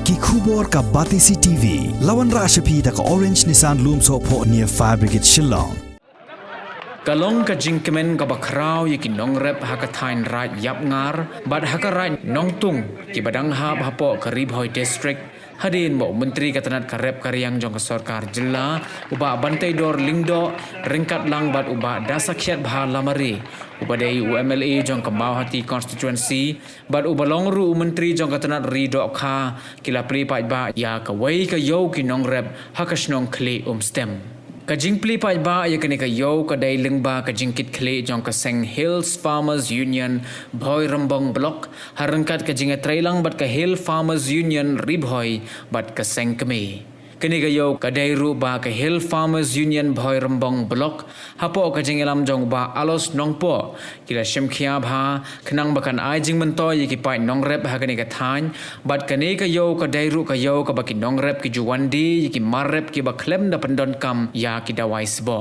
ki khubor ka Batisi TV lawan ra shapi da ka Orange Nissan Loom so pho near Fire Brigade Shillong Kalong ka jingkemen ka bakrao yaki nongrep hakathain raj yapngar bad hakarai nongtung ki badang ha bhapo ka Ribhoi district hadin mo menteri katanat karep karyang jong ka sarkar jilla uba bantai dor lingdo ringkat lang bad uba dasakhyat bha lamari uba dei UMLA jong ka Mauhati constituency bad uba longru menteri jong katanat rido kha kila pli pa ba ya ka wei ka yo ki nongrep hakashnong kli stem Kajing pli pa ba ya kani ka yo ka dai lingba ka jingkit khle jong ka Seng Hills Farmers Union Bhoi Rambong Block harangkat ka jinga trailang bat ka Hill Farmers Union Ribhoi bat ka Seng Kemi kani ka yo ka dai ru ba ka Hill Farmers Union Bhoi Rambong Block hapo ka jingelam jong ba alos nongpo kila shimkhia bha khnang bakan ai jing mentoy ki pai nongrep ha kani ka than bat kani ka yo ka dai ru ka yo ka ba ki nongrep ki juwandi ki marrep ki ba klem da pandon kam ya ki dawai sbo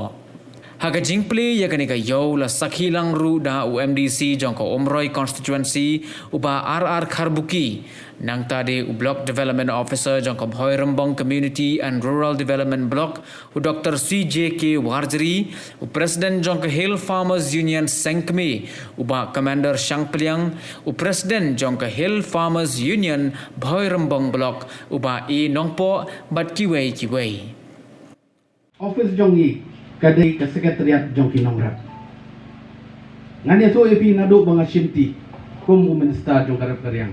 Haga jingpli ya kani ka yo la sakhilang ru da UMDC jong ka Omroi constituency uba RR Kharbuki nang tade u block development officer jong ka Bhoi Rambong community and rural development block u Dr CJK Warjri u president jong ka Hill Farmers Union Sengkmi uba commander Shangpliang u president jong ka Hill Farmers Union Bhoi Rambong block uba e nongpo bat kiwei office jongi kadai ke sekretariat jongki nongrap ngania so epi nadu banga shimti kum minister jong karap karyang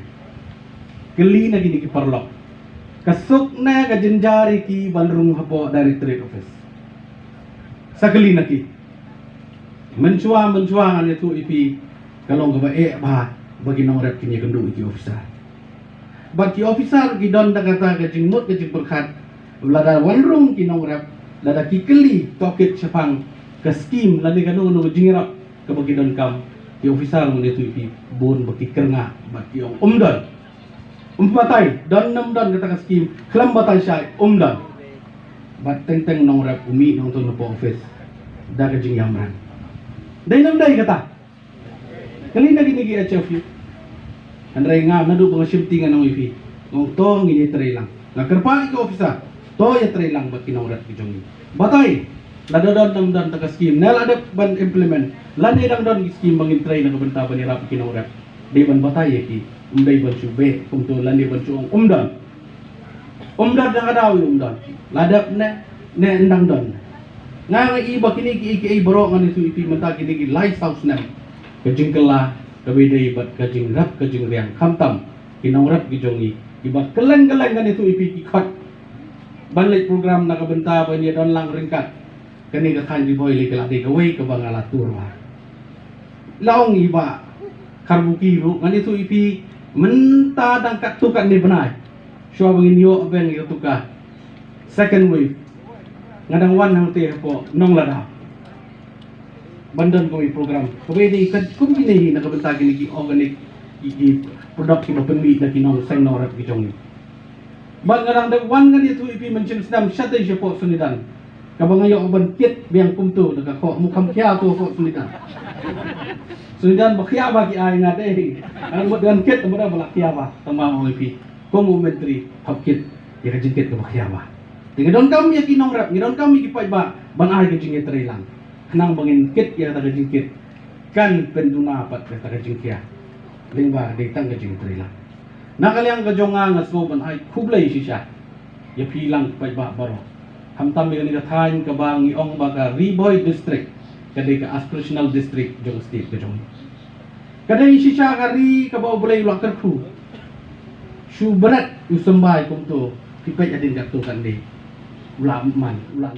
keli na gini ki parlok kasuk na ka jenjari ki bandrung hapo dari trade office sakeli na ki menchua ngania so epi kalong ka ba bagi nongrap kini kendu ki officer bagi officer ki don da kata ka jingmut ka jingperkhat lada wanrung ki nongrap lada kikeli toket sepang ke skim lada kanu jingirap ke bagi don kam ki officer mun itu ipi bon bagi kerna bagi umdan umpatai don nam don kata ke skim klam batai syai umdan bat teng nongrap umi nonton po office da ke jing yamran dai nam dai kata kali na gini ki HFU andrai nga nadu bang shifting anong ipi ngong to ngini trailang ngakerpali ke officer to ya trailang bagi nongrap ki jongi batai lada don nam taka skim nel ada ban implement lani dang don skim bangin tray na kabenta bani rap kinawrap de ban batai ki umdai ban sube kumto lani ban suong umdan dang adaw umdan ladap ne ndang don nga iba kini ki bro ngani su ipi menta kini ki lighthouse nam kajingkela kabidai bat kajing rap kajing riang khamtam kinawrap ki jongi iba keleng ngani su ipi ki khat balik program nak benta bani don lang ringkat kani ka khan di boy le kala de gawai ka bangala turwa laong iba karbuki ru ngani tu ipi menta dang kat tu kan ni benai syo bangin yo ben yo tu ka second wave ngadang wan hang te ko nong lada bandon ko program ko be di ka kum ni na ka benta kini ki organic ki product ki penmi na ki nong sang norat ki jong ni bang ngarang de wan ngani tu ipi mencin sedam syate jepo sunidan kabang ayo ban kit biang kumtu daga ko mukham kya tu ko sunidan bakhya ba ki ai ngate ang mo dan kit mo da bala kya ba tama mo ipi ko mo menteri hapkit ya ka jingkit ka bakhya ba tinga don kam ya ki nongrap ni don kam ki pai ba ban ai ka jingkit trailang nang bangin kit ya ta ka jingkit kan penduna pat ka ta ka jingkya lingba de tang ka jingkit trailang nakaliang kajonga nga sloban ay kublay siya ya pilang pa ba baro hamtam mi ka thain ka bang iong baga Ribhoi district kadai ka aspirational district jong state ka jong kadai siya ka ri ka ba bulay lakar khu syubrat usambay kumto pipay adin ka to kan de ula man ula